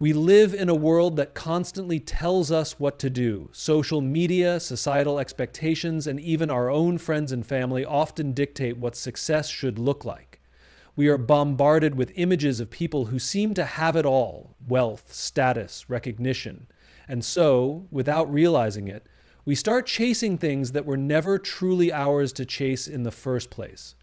We live in a world that constantly tells us what to do. Social media, societal expectations, and even our own friends and family often dictate what success should look like. We are bombarded with images of people who seem to have it all: wealth, status, recognition. And so, without realizing it, we start chasing things that were never truly ours to chase in the first place.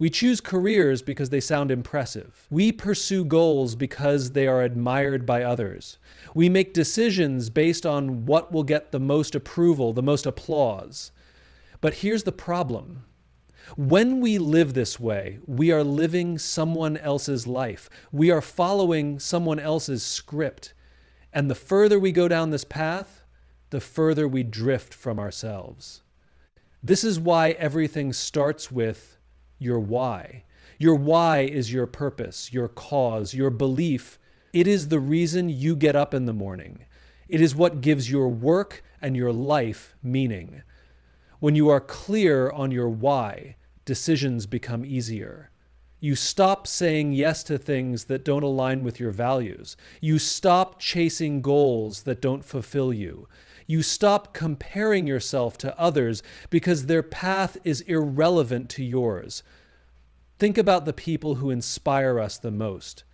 We choose careers because they sound impressive. We pursue goals because they are admired by others. We make decisions based on what will get the most approval, the most applause. But here's the problem. When we live this way, we are living someone else's life. We are following someone else's script. And the further we go down this path, the further we drift from ourselves. This is why everything starts with your why. Your why is your purpose, your cause, your belief. It is the reason you get up in the morning. It is what gives your work and your life meaning. When you are clear on your why, decisions become easier. You stop saying yes to things that don't align with your values. You stop chasing goals that don't fulfill you. You stop comparing yourself to others because their path is irrelevant to yours. Think about the people who inspire us the most.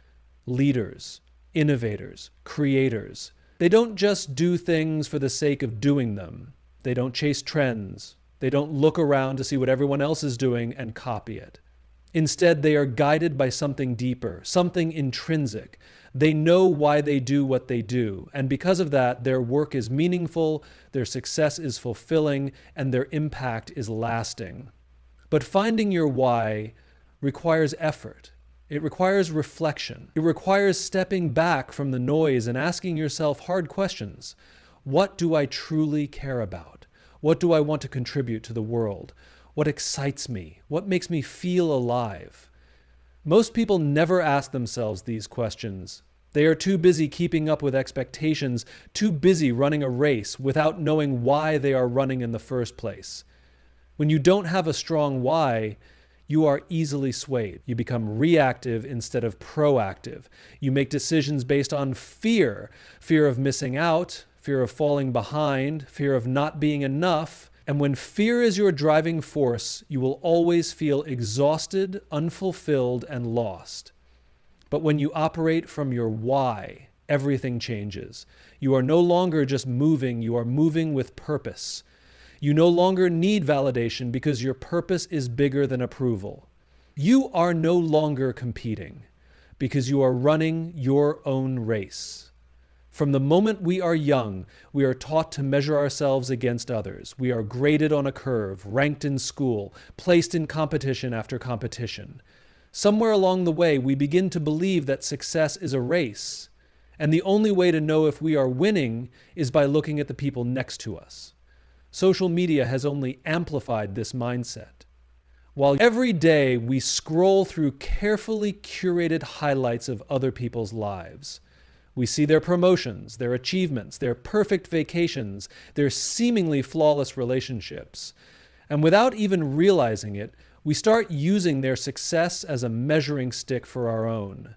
Leaders, innovators, creators. They don't just do things for the sake of doing them. They don't chase trends. They don't look around to see what everyone else is doing and copy it. Instead, they are guided by something deeper, something intrinsic. They know why they do what they do, and because of that, their work is meaningful, their success is fulfilling, and their impact is lasting. But finding your why requires effort. It requires reflection. It requires stepping back from the noise and asking yourself hard questions. What do I truly care about? What do I want to contribute to the world? What excites me? What makes me feel alive? Most people never ask themselves these questions. They are too busy keeping up with expectations, too busy running a race without knowing why they are running in the first place. When you don't have a strong why, you are easily swayed. You become reactive instead of proactive. You make decisions based on fear of missing out, fear of falling behind, fear of not being enough. And when fear is your driving force, you will always feel exhausted, unfulfilled, and lost. But when you operate from your why, everything changes. You are no longer just moving, you are moving with purpose. You no longer need validation because your purpose is bigger than approval. You are no longer competing because you are running your own race. From the moment we are young, we are taught to measure ourselves against others. We are graded on a curve, ranked in school, placed in competition after competition. Somewhere along the way, we begin to believe that success is a race, and the only way to know if we are winning is by looking at the people next to us. Social media has only amplified this mindset. While every day we scroll through carefully curated highlights of other people's lives, we see their promotions, their achievements, their perfect vacations, their seemingly flawless relationships. And without even realizing it, we start using their success as a measuring stick for our own.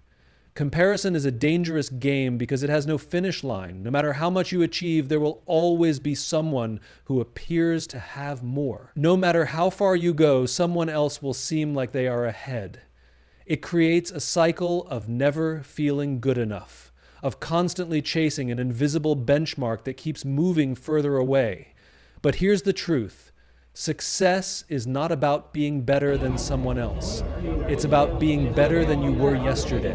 Comparison is a dangerous game because it has no finish line. No matter how much you achieve, there will always be someone who appears to have more. No matter how far you go, someone else will seem like they are ahead. It creates a cycle of never feeling good enough, of constantly chasing an invisible benchmark that keeps moving further away. But here's the truth. Success is not about being better than someone else. It's about being better than you were yesterday.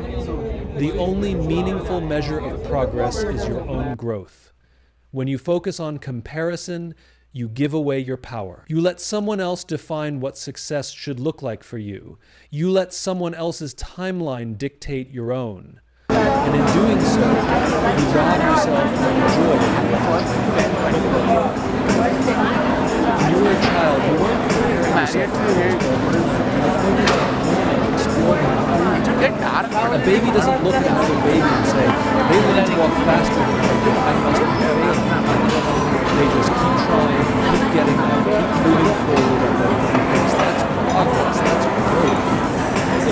The only meaningful measure of progress is your own growth. When you focus on comparison, you give away your power. You let someone else define what success should look like for you. You let someone else's timeline dictate your own. And in doing so, you rob yourself of the joy of your life. When you were a child, you weren't comparing yourself to others, but you were focused on learning, exploring, and improving. A baby doesn't look at another baby and say, they learn to walk faster than I did, I must be failing. They just keep trying, keep getting up, keep moving forward at their own pace. That's progress, that's growth.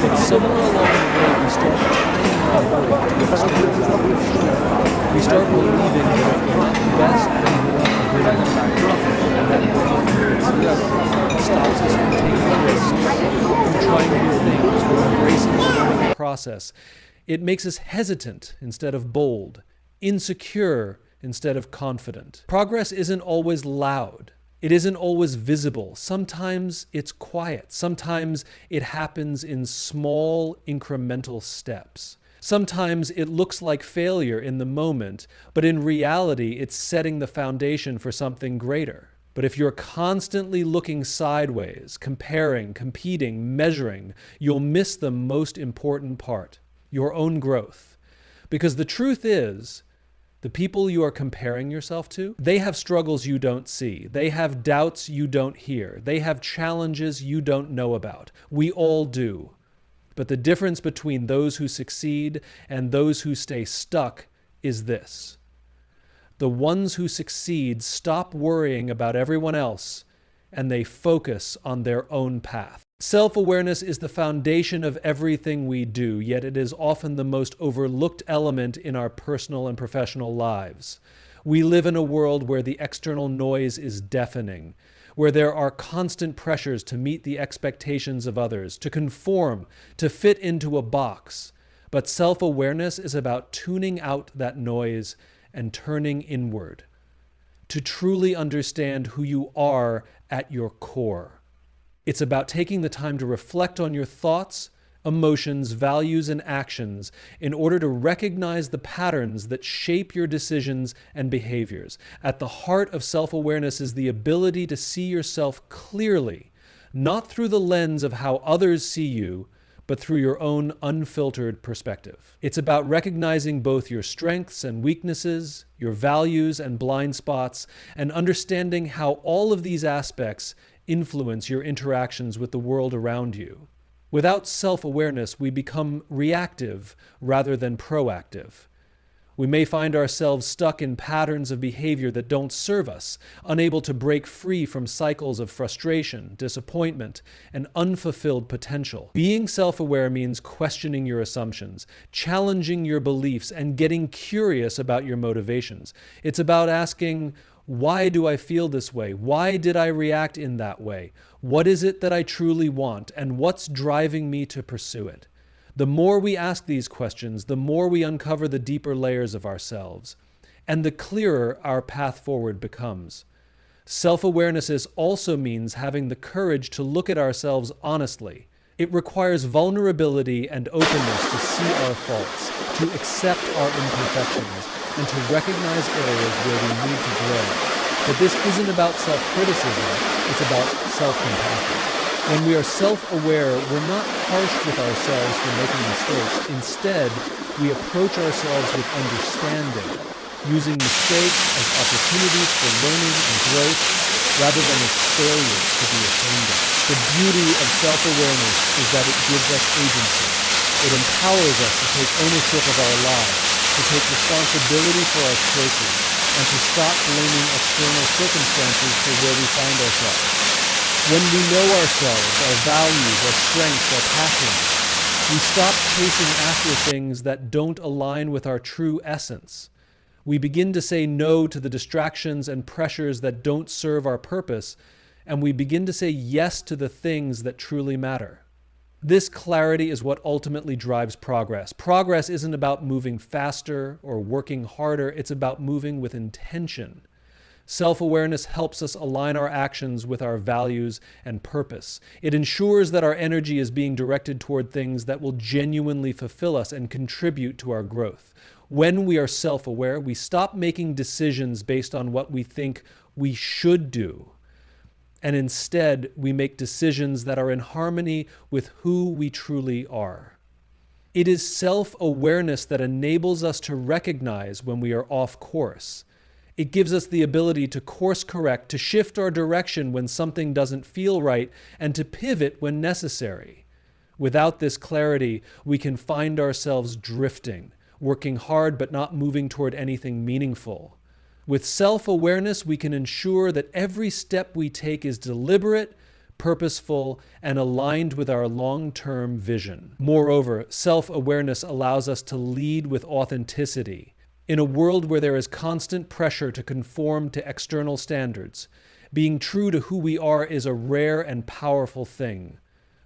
But somewhere along the way, we start trying our way to understand process. It makes us hesitant instead of bold, insecure instead of confident. Progress isn't always loud. It isn't always visible. Sometimes it's quiet. Sometimes it happens in small, incremental steps. Sometimes it looks like failure in the moment, but in reality, it's setting the foundation for something greater. But if you're constantly looking sideways, comparing, competing, measuring, you'll miss the most important part, your own growth. Because the truth is, the people you are comparing yourself to, they have struggles you don't see. They have doubts you don't hear. They have challenges you don't know about. We all do. But the difference between those who succeed and those who stay stuck is this. The ones who succeed stop worrying about everyone else and they focus on their own path. Self-awareness is the foundation of everything we do, yet it is often the most overlooked element in our personal and professional lives. We live in a world where the external noise is deafening, where there are constant pressures to meet the expectations of others, to conform, to fit into a box. But self-awareness is about tuning out that noise and turning inward, to truly understand who you are at your core. It's about taking the time to reflect on your thoughts, emotions, values, and actions in order to recognize the patterns that shape your decisions and behaviors. At the heart of self-awareness is the ability to see yourself clearly, not through the lens of how others see you, but through your own unfiltered perspective. It's about recognizing both your strengths and weaknesses, your values and blind spots, and understanding how all of these aspects influence your interactions with the world around you. Without self-awareness, we become reactive rather than proactive. We may find ourselves stuck in patterns of behavior that don't serve us, unable to break free from cycles of frustration, disappointment, and unfulfilled potential. Being self-aware means questioning your assumptions, challenging your beliefs, and getting curious about your motivations. It's about asking, why do I feel this way? Why did I react in that way? What is it that I truly want? And what's driving me to pursue it? The more we ask these questions, the more we uncover the deeper layers of ourselves, and the clearer our path forward becomes. Self-awareness also means having the courage to look at ourselves honestly. It requires vulnerability and openness to see our faults, to accept our imperfections, and to recognize areas where we need to grow. But this isn't about self-criticism, it's about self-compassion. When we are self-aware, we're not harsh with ourselves for making mistakes. Instead, we approach ourselves with understanding, using mistakes as opportunities for learning and growth rather than as failures to be ashamed of. The beauty of self-awareness is that it gives us agency. It empowers us to take ownership of our lives, to take responsibility for our choices, and to stop blaming external circumstances for where we find ourselves. When we know ourselves, our values, our strengths, our passions, we stop chasing after things that don't align with our true essence. We begin to say no to the distractions and pressures that don't serve our purpose, and we begin to say yes to the things that truly matter. This clarity is what ultimately drives progress. Progress isn't about moving faster or working harder, it's about moving with intention. Self-awareness helps us align our actions with our values and purpose. It ensures that our energy is being directed toward things that will genuinely fulfill us and contribute to our growth. When we are self-aware, we stop making decisions based on what we think we should do, and instead we make decisions that are in harmony with who we truly are. It is self-awareness that enables us to recognize when we are off course. It gives us the ability to course correct, to shift our direction when something doesn't feel right, and to pivot when necessary. Without this clarity, we can find ourselves drifting, working hard but not moving toward anything meaningful. With self-awareness, we can ensure that every step we take is deliberate, purposeful, and aligned with our long-term vision. Moreover, self-awareness allows us to lead with authenticity. In a world where there is constant pressure to conform to external standards, being true to who we are is a rare and powerful thing.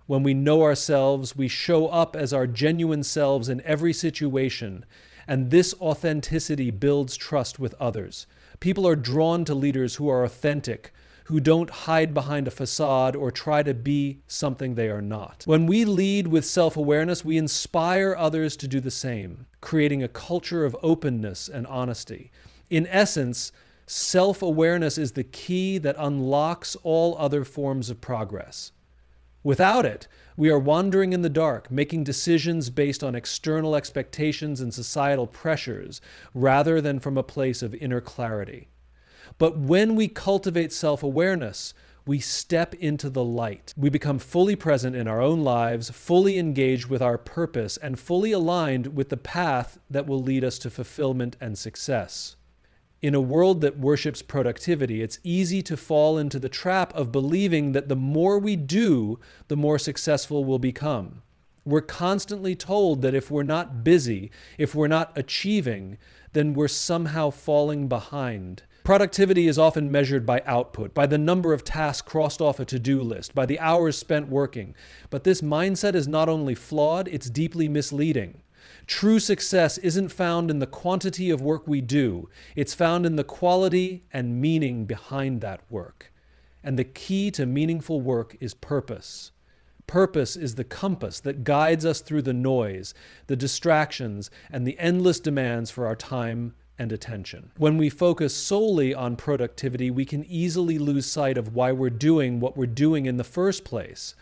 When we know ourselves, we show up as our genuine selves in every situation, and this authenticity builds trust with others. People are drawn to leaders who are authentic, who don't hide behind a facade or try to be something they are not. When we lead with self-awareness, we inspire others to do the same, creating a culture of openness and honesty. In essence, self-awareness is the key that unlocks all other forms of progress. Without it, we are wandering in the dark, making decisions based on external expectations and societal pressures, rather than from a place of inner clarity. But when we cultivate self-awareness, we step into the light. We become fully present in our own lives, fully engaged with our purpose, and fully aligned with the path that will lead us to fulfillment and success. In a world that worships productivity, it's easy to fall into the trap of believing that the more we do, the more successful we'll become. We're constantly told that if we're not busy, if we're not achieving, then we're somehow falling behind. Productivity is often measured by output, by the number of tasks crossed off a to-do list, by the hours spent working. But this mindset is not only flawed, it's deeply misleading. True success isn't found in the quantity of work we do. It's found in the quality and meaning behind that work. And the key to meaningful work is purpose. Purpose is the compass that guides us through the noise, the distractions, and the endless demands for our time and attention. When we focus solely on productivity, we can easily lose sight of why we're doing what we're doing in the first place.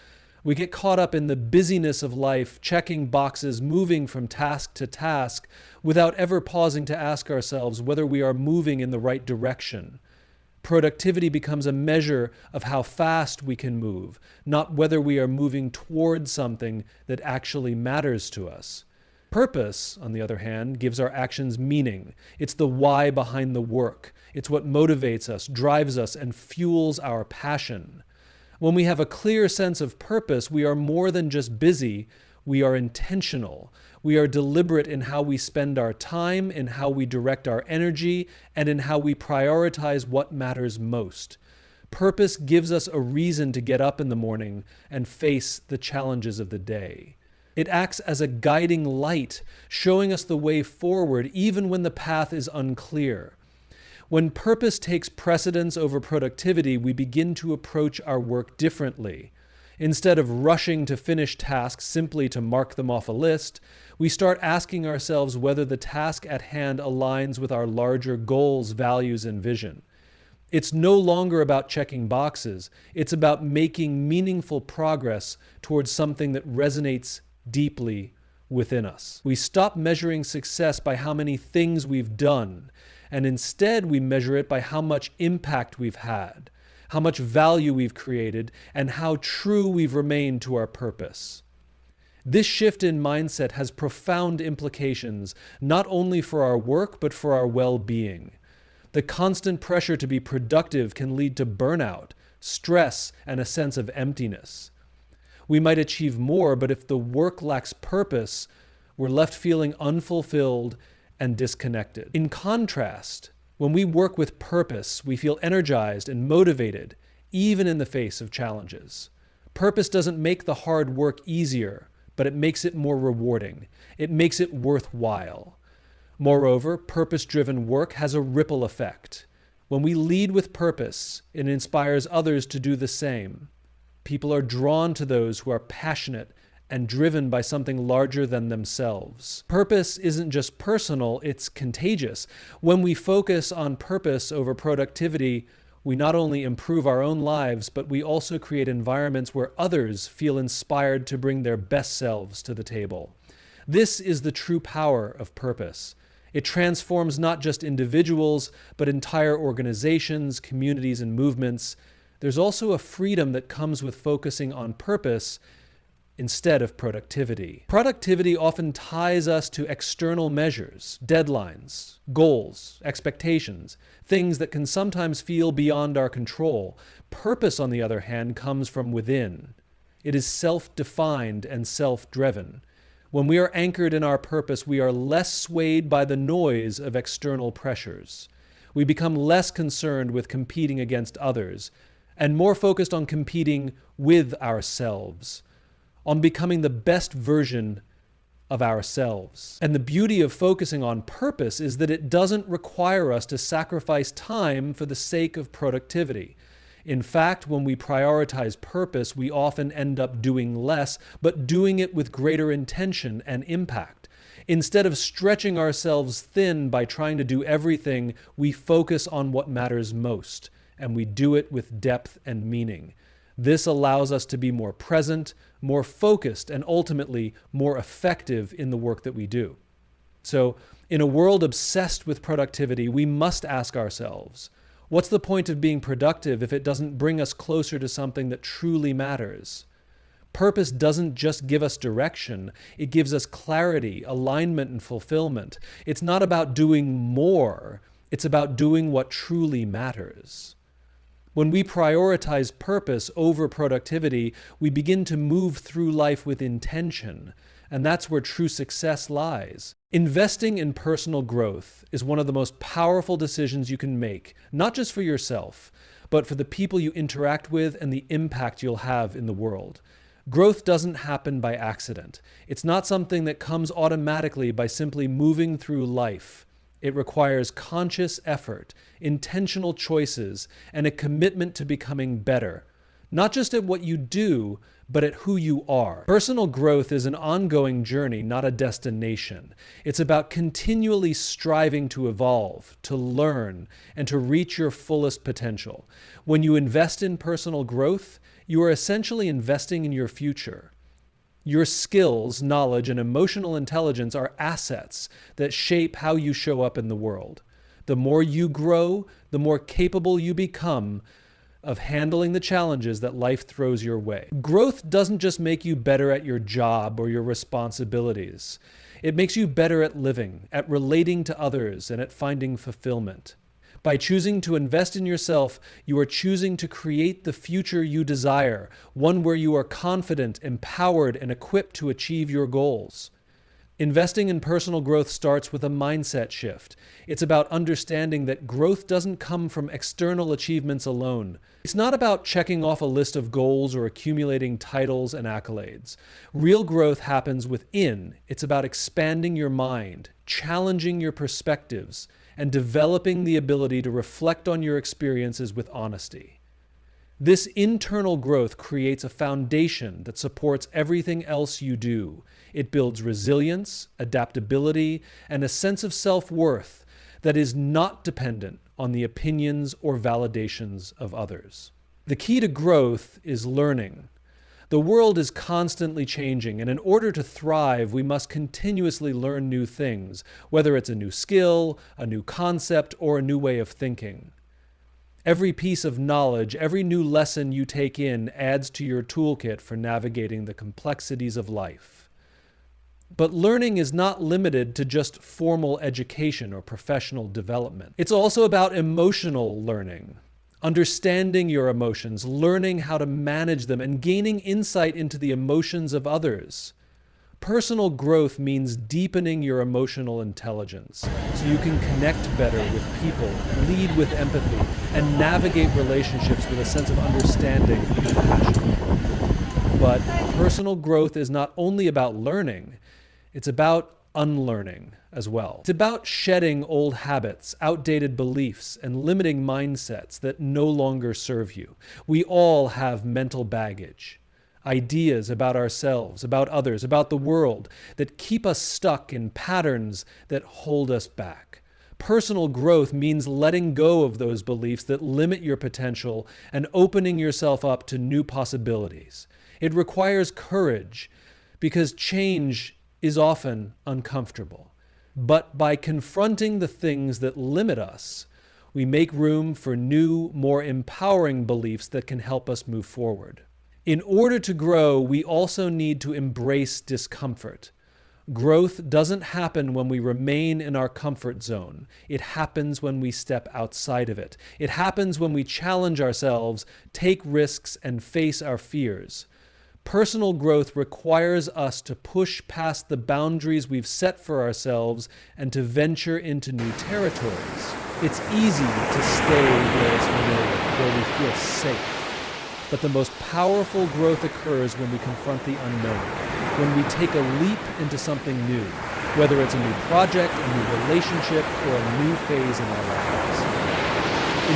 We get caught up in the busyness of life, checking boxes, moving from task to task, without ever pausing to ask ourselves whether we are moving in the right direction. Productivity becomes a measure of how fast we can move, not whether we are moving towards something that actually matters to us. Purpose, on the other hand, gives our actions meaning. It's the why behind the work. It's what motivates us, drives us, and fuels our passion. When we have a clear sense of purpose, we are more than just busy, we are intentional. We are deliberate in how we spend our time, in how we direct our energy, and in how we prioritize what matters most. Purpose gives us a reason to get up in the morning and face the challenges of the day. It acts as a guiding light, showing us the way forward even when the path is unclear. When purpose takes precedence over productivity, we begin to approach our work differently. Instead of rushing to finish tasks simply to mark them off a list, we start asking ourselves whether the task at hand aligns with our larger goals, values, and vision. It's no longer about checking boxes. It's about making meaningful progress towards something that resonates deeply within us. We stop measuring success by how many things we've done, and instead we measure it by how much impact we've had, how much value we've created, and how true we've remained to our purpose. This shift in mindset has profound implications, not only for our work, but for our well-being. The constant pressure to be productive can lead to burnout, stress, and a sense of emptiness. We might achieve more, but if the work lacks purpose, we're left feeling unfulfilled and disconnected. In contrast, when we work with purpose, we feel energized and motivated, even in the face of challenges. Purpose doesn't make the hard work easier, but it makes it more rewarding. It makes it worthwhile. Moreover, purpose-driven work has a ripple effect. When we lead with purpose, it inspires others to do the same. People are drawn to those who are passionate and driven by something larger than themselves. Purpose isn't just personal, it's contagious. When we focus on purpose over productivity, we not only improve our own lives, but we also create environments where others feel inspired to bring their best selves to the table. This is the true power of purpose. It transforms not just individuals, but entire organizations, communities, and movements. There's also a freedom that comes with focusing on purpose instead of productivity. Productivity often ties us to external measures, deadlines, goals, expectations, things that can sometimes feel beyond our control. Purpose, on the other hand, comes from within. It is self-defined and self-driven. When we are anchored in our purpose, we are less swayed by the noise of external pressures. We become less concerned with competing against others and more focused on competing with ourselves. on becoming the best version of ourselves. And the beauty of focusing on purpose is that it doesn't require us to sacrifice time for the sake of productivity. In fact, when we prioritize purpose, we often end up doing less, but doing it with greater intention and impact. Instead of stretching ourselves thin by trying to do everything, we focus on what matters most, and we do it with depth and meaning. This allows us to be more present, more focused, and ultimately more effective in the work that we do. So, in a world obsessed with productivity, we must ask ourselves, what's the point of being productive if it doesn't bring us closer to something that truly matters? Purpose doesn't just give us direction, it gives us clarity, alignment, and fulfillment. It's not about doing more, it's about doing what truly matters. When we prioritize purpose over productivity, we begin to move through life with intention, and that's where true success lies. Investing in personal growth is one of the most powerful decisions you can make, not just for yourself, but for the people you interact with and the impact you'll have in the world. Growth doesn't happen by accident. It's not something that comes automatically by simply moving through life. It requires conscious effort, intentional choices, and a commitment to becoming better, not just at what you do, but at who you are. Personal growth is an ongoing journey, not a destination. It's about continually striving to evolve, to learn, and to reach your fullest potential. When you invest in personal growth, you are essentially investing in your future. Your skills, knowledge, and emotional intelligence are assets that shape how you show up in the world. The more you grow, the more capable you become of handling the challenges that life throws your way. Growth doesn't just make you better at your job or your responsibilities. It makes you better at living, at relating to others, and at finding fulfillment. By choosing to invest in yourself, you are choosing to create the future you desire, one where you are confident, empowered, and equipped to achieve your goals. Investing in personal growth starts with a mindset shift. It's about understanding that growth doesn't come from external achievements alone. It's not about checking off a list of goals or accumulating titles and accolades. Real growth happens within. It's about expanding your mind, challenging your perspectives, and developing the ability to reflect on your experiences with honesty. This internal growth creates a foundation that supports everything else you do. It builds resilience, adaptability, and a sense of self-worth that is not dependent on the opinions or validations of others. The key to growth is learning. The world is constantly changing, and in order to thrive, we must continuously learn new things, whether it's a new skill, a new concept, or a new way of thinking. Every piece of knowledge, every new lesson you take in adds to your toolkit for navigating the complexities of life. But learning is not limited to just formal education or professional development. It's also about emotional learning. Understanding your emotions, learning how to manage them, and gaining insight into the emotions of others. Personal growth means deepening your emotional intelligence so you can connect better with people, lead with empathy, and navigate relationships with a sense of understanding and compassion. But personal growth is not only about learning, it's about unlearning as well. It's about shedding old habits, outdated beliefs, and limiting mindsets that no longer serve you. We all have mental baggage, ideas about ourselves, about others, about the world that keep us stuck in patterns that hold us back. Personal growth means letting go of those beliefs that limit your potential and opening yourself up to new possibilities. It requires courage because change is often uncomfortable. But by confronting the things that limit us, we make room for new, more empowering beliefs that can help us move forward. In order to grow, we also need to embrace discomfort. Growth doesn't happen when we remain in our comfort zone. It happens when we step outside of it. It happens when we challenge ourselves, take risks, and face our fears. Personal growth requires us to push past the boundaries we've set for ourselves and to venture into new territories. It's easy to stay where it's familiar, where we feel safe. But the most powerful growth occurs when we confront the unknown, when we take a leap into something new, whether it's a new project, a new relationship, or a new phase in our lives.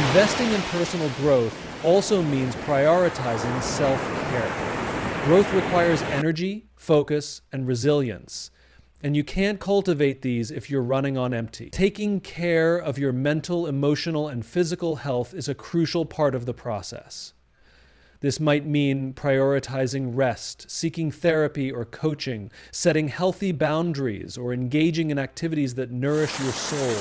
Investing in personal growth also means prioritizing self-care. Growth requires energy, focus, and resilience. And you can't cultivate these if you're running on empty. Taking care of your mental, emotional, and physical health is a crucial part of the process. This might mean prioritizing rest, seeking therapy or coaching, setting healthy boundaries, or engaging in activities that nourish your soul.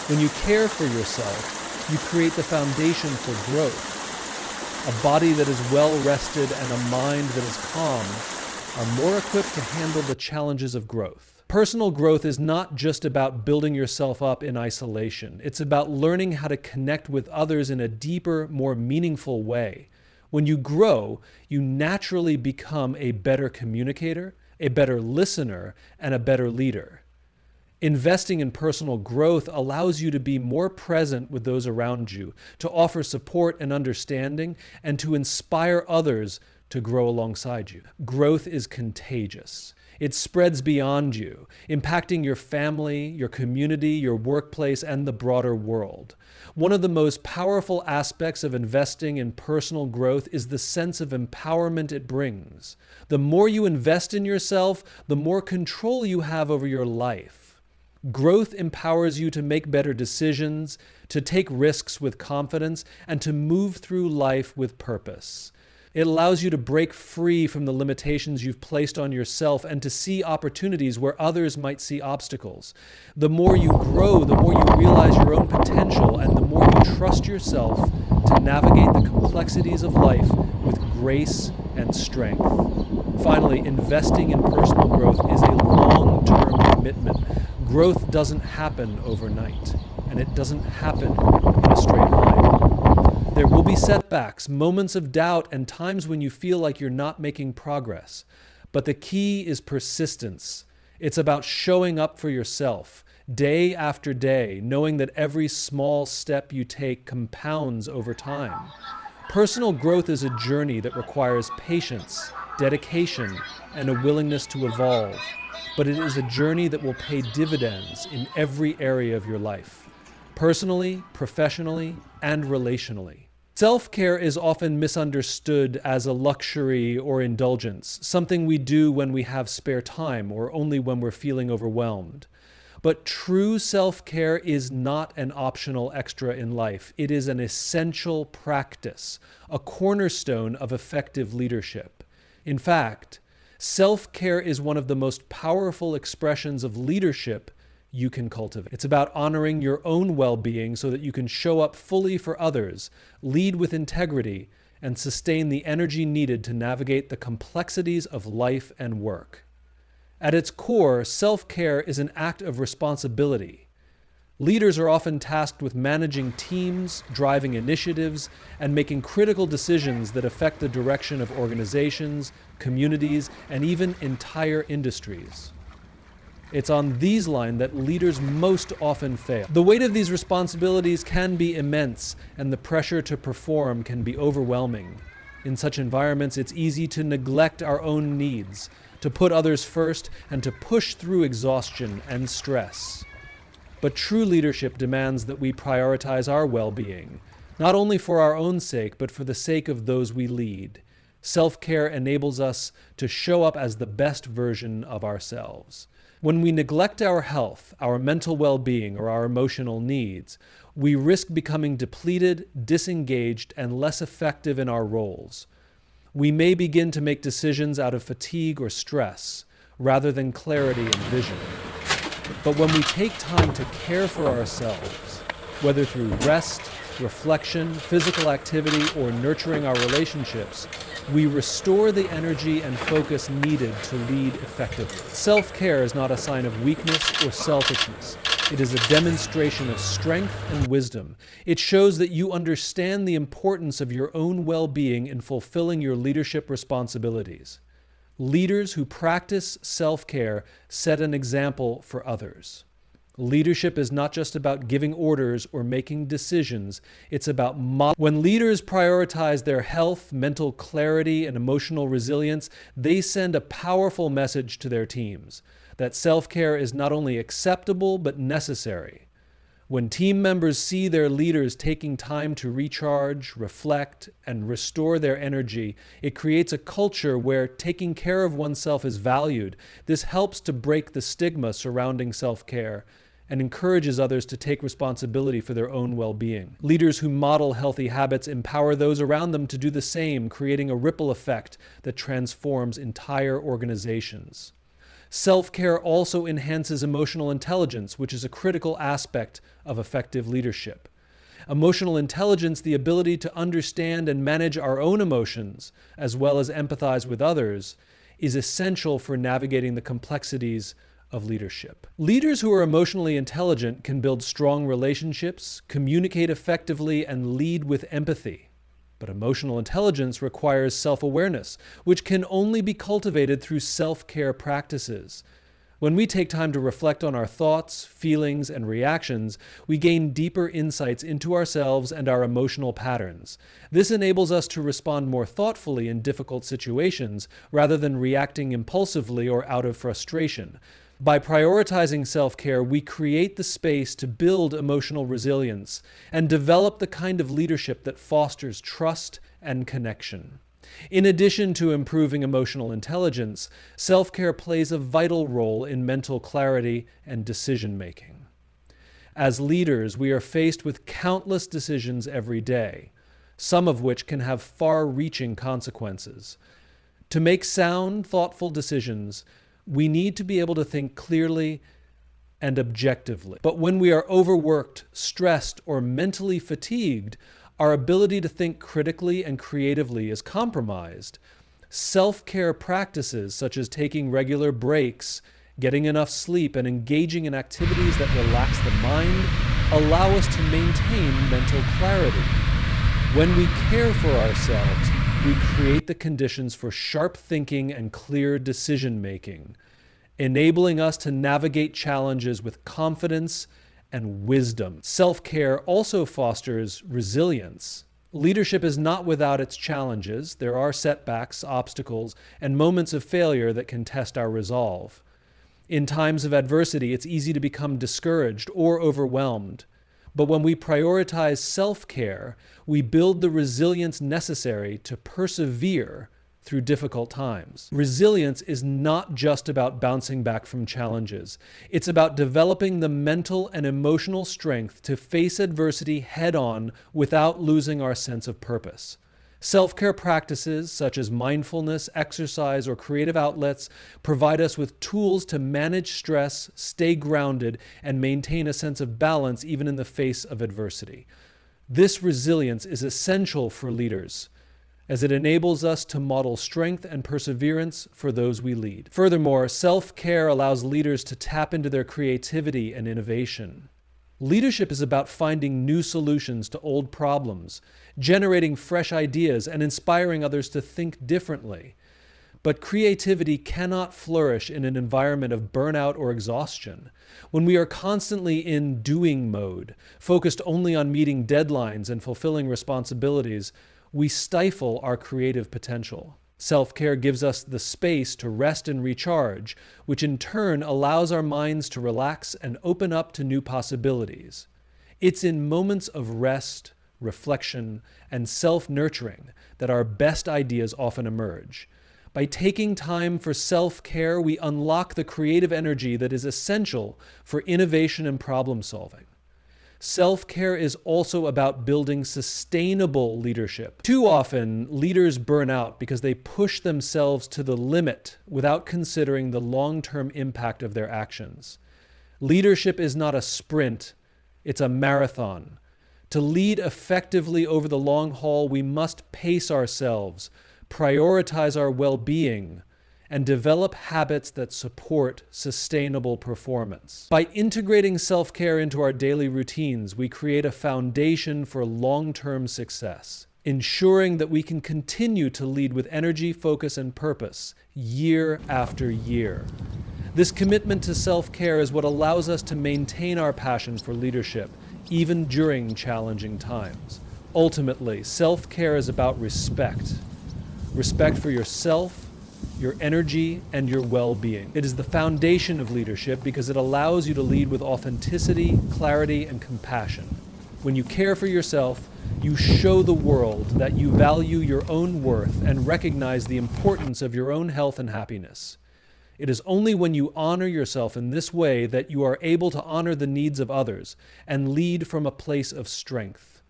When you care for yourself, you create the foundation for growth. A body that is well rested and a mind that is calm are more equipped to handle the challenges of growth. Personal growth is not just about building yourself up in isolation. It's about learning how to connect with others in a deeper, more meaningful way. When you grow, you naturally become a better communicator, a better listener, and a better leader. Investing in personal growth allows you to be more present with those around you, to offer support and understanding, and to inspire others to grow alongside you. Growth is contagious. It spreads beyond you, impacting your family, your community, your workplace, and the broader world. One of the most powerful aspects of investing in personal growth is the sense of empowerment it brings. The more you invest in yourself, the more control you have over your life. Growth empowers you to make better decisions, to take risks with confidence, and to move through life with purpose. It allows you to break free from the limitations you've placed on yourself and to see opportunities where others might see obstacles. The more you grow, the more you realize your own potential, and the more you trust yourself to navigate the complexities of life with grace and strength. Finally, investing in personal growth is a long-term commitment. Growth doesn't happen overnight, and it doesn't happen in a straight line. There will be setbacks, moments of doubt, and times when you feel like you're not making progress. But the key is persistence. It's about showing up for yourself, day after day, knowing that every small step you take compounds over time. Personal growth is a journey that requires patience, dedication, and a willingness to evolve. But it is a journey that will pay dividends in every area of your life, personally, professionally, and relationally. Self-care is often misunderstood as a luxury or indulgence, something we do when we have spare time or only when we're feeling overwhelmed. But true self-care is not an optional extra in life. It is an essential practice, a cornerstone of effective leadership. In fact, self-care is one of the most powerful expressions of leadership you can cultivate. It's about honoring your own well-being so that you can show up fully for others, lead with integrity, and sustain the energy needed to navigate the complexities of life and work. At its core, self-care is an act of responsibility. Leaders are often tasked with managing teams, driving initiatives, and making critical decisions that affect the direction of organizations, communities, and even entire industries. It's on these lines that leaders most often fail. The weight of these responsibilities can be immense, and the pressure to perform can be overwhelming. In such environments, it's easy to neglect our own needs, to put others first, and to push through exhaustion and stress. But true leadership demands that we prioritize our well-being, not only for our own sake, but for the sake of those we lead. Self-care enables us to show up as the best version of ourselves. When we neglect our health, our mental well-being, or our emotional needs, we risk becoming depleted, disengaged, and less effective in our roles. We may begin to make decisions out of fatigue or stress, rather than clarity and vision. But when we take time to care for ourselves, whether through rest, reflection, physical activity, or nurturing our relationships, we restore the energy and focus needed to lead effectively. Self-care is not a sign of weakness or selfishness. It is a demonstration of strength and wisdom. It shows that you understand the importance of your own well-being in fulfilling your leadership responsibilities. Leaders who practice self-care set an example for others. Leadership is not just about giving orders or making decisions. It's about when leaders prioritize their health, mental clarity, and emotional resilience, they send a powerful message to their teams that self-care is not only acceptable but necessary. When team members see their leaders taking time to recharge, reflect, and restore their energy, it creates a culture where taking care of oneself is valued. This helps to break the stigma surrounding self-care and encourages others to take responsibility for their own well-being. Leaders who model healthy habits empower those around them to do the same, creating a ripple effect that transforms entire organizations. Self-care also enhances emotional intelligence, which is a critical aspect of effective leadership. Emotional intelligence, the ability to understand and manage our own emotions, as well as empathize with others, is essential for navigating the complexities of leadership. Leaders who are emotionally intelligent can build strong relationships, communicate effectively, and lead with empathy. But emotional intelligence requires self-awareness, which can only be cultivated through self-care practices. When we take time to reflect on our thoughts, feelings, and reactions, we gain deeper insights into ourselves and our emotional patterns. This enables us to respond more thoughtfully in difficult situations, rather than reacting impulsively or out of frustration. By prioritizing self-care, we create the space to build emotional resilience and develop the kind of leadership that fosters trust and connection. In addition to improving emotional intelligence, self-care plays a vital role in mental clarity and decision-making. As leaders, we are faced with countless decisions every day, some of which can have far-reaching consequences. To make sound, thoughtful decisions, we need to be able to think clearly and objectively. But when we are overworked, stressed, or mentally fatigued, our ability to think critically and creatively is compromised. Self-care practices such as taking regular breaks, getting enough sleep, and engaging in activities that relax the mind allow us to maintain mental clarity. When we care for ourselves, we create the conditions for sharp thinking and clear decision-making, enabling us to navigate challenges with confidence and wisdom. Self-care also fosters resilience. Leadership is not without its challenges. There are setbacks, obstacles, and moments of failure that can test our resolve. In times of adversity, it's easy to become discouraged or overwhelmed. But when we prioritize self-care, we build the resilience necessary to persevere through difficult times. Resilience is not just about bouncing back from challenges. It's about developing the mental and emotional strength to face adversity head-on without losing our sense of purpose. Self-care practices such as mindfulness, exercise, or creative outlets provide us with tools to manage stress, stay grounded, and maintain a sense of balance even in the face of adversity. This resilience is essential for leaders, as it enables us to model strength and perseverance for those we lead. Furthermore, self-care allows leaders to tap into their creativity and innovation. Leadership is about finding new solutions to old problems, generating fresh ideas, and inspiring others to think differently. But creativity cannot flourish in an environment of burnout or exhaustion. When we are constantly in doing mode, focused only on meeting deadlines and fulfilling responsibilities, we stifle our creative potential. Self-care gives us the space to rest and recharge, which in turn allows our minds to relax and open up to new possibilities. It's in moments of rest, reflection, and self-nurturing that our best ideas often emerge. By taking time for self-care, we unlock the creative energy that is essential for innovation and problem-solving. Self-care is also about building sustainable leadership. Too often, leaders burn out because they push themselves to the limit without considering the long-term impact of their actions. Leadership is not a sprint, it's a marathon. To lead effectively over the long haul, we must pace ourselves, prioritize our well-being, and develop habits that support sustainable performance. By integrating self-care into our daily routines, we create a foundation for long-term success, ensuring that we can continue to lead with energy, focus, and purpose year after year. This commitment to self-care is what allows us to maintain our passion for leadership, even during challenging times. Ultimately, self-care is about respect. Respect for yourself, your energy, and your well-being. It is the foundation of leadership because it allows you to lead with authenticity, clarity, and compassion. When you care for yourself, you show the world that you value your own worth and recognize the importance of your own health and happiness. It is only when you honor yourself in this way that you are able to honor the needs of others and lead from a place of strength.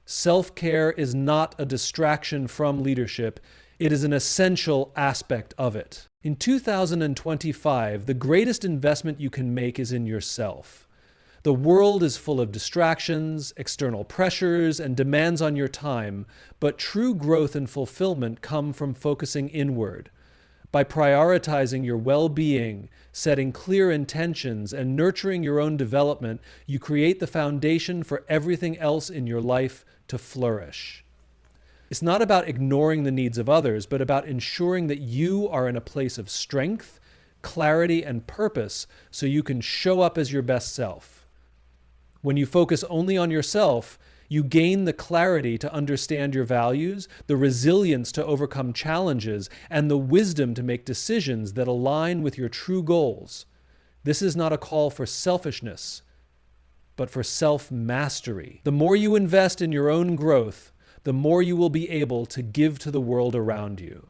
Self-care is not a distraction from leadership. It is an essential aspect of it. In 2025, the greatest investment you can make is in yourself. The world is full of distractions, external pressures, and demands on your time, but true growth and fulfillment come from focusing inward. By prioritizing your well-being, setting clear intentions, and nurturing your own development, you create the foundation for everything else in your life to flourish. It's not about ignoring the needs of others, but about ensuring that you are in a place of strength, clarity, and purpose so you can show up as your best self. When you focus only on yourself, you gain the clarity to understand your values, the resilience to overcome challenges, and the wisdom to make decisions that align with your true goals. This is not a call for selfishness, but for self-mastery. The more you invest in your own growth, the more you will be able to give to the world around you.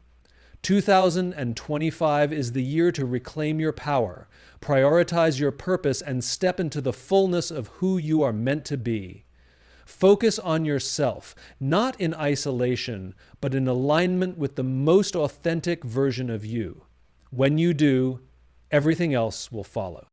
2025 is the year to reclaim your power, prioritize your purpose, and step into the fullness of who you are meant to be. Focus on yourself, not in isolation, but in alignment with the most authentic version of you. When you do, everything else will follow.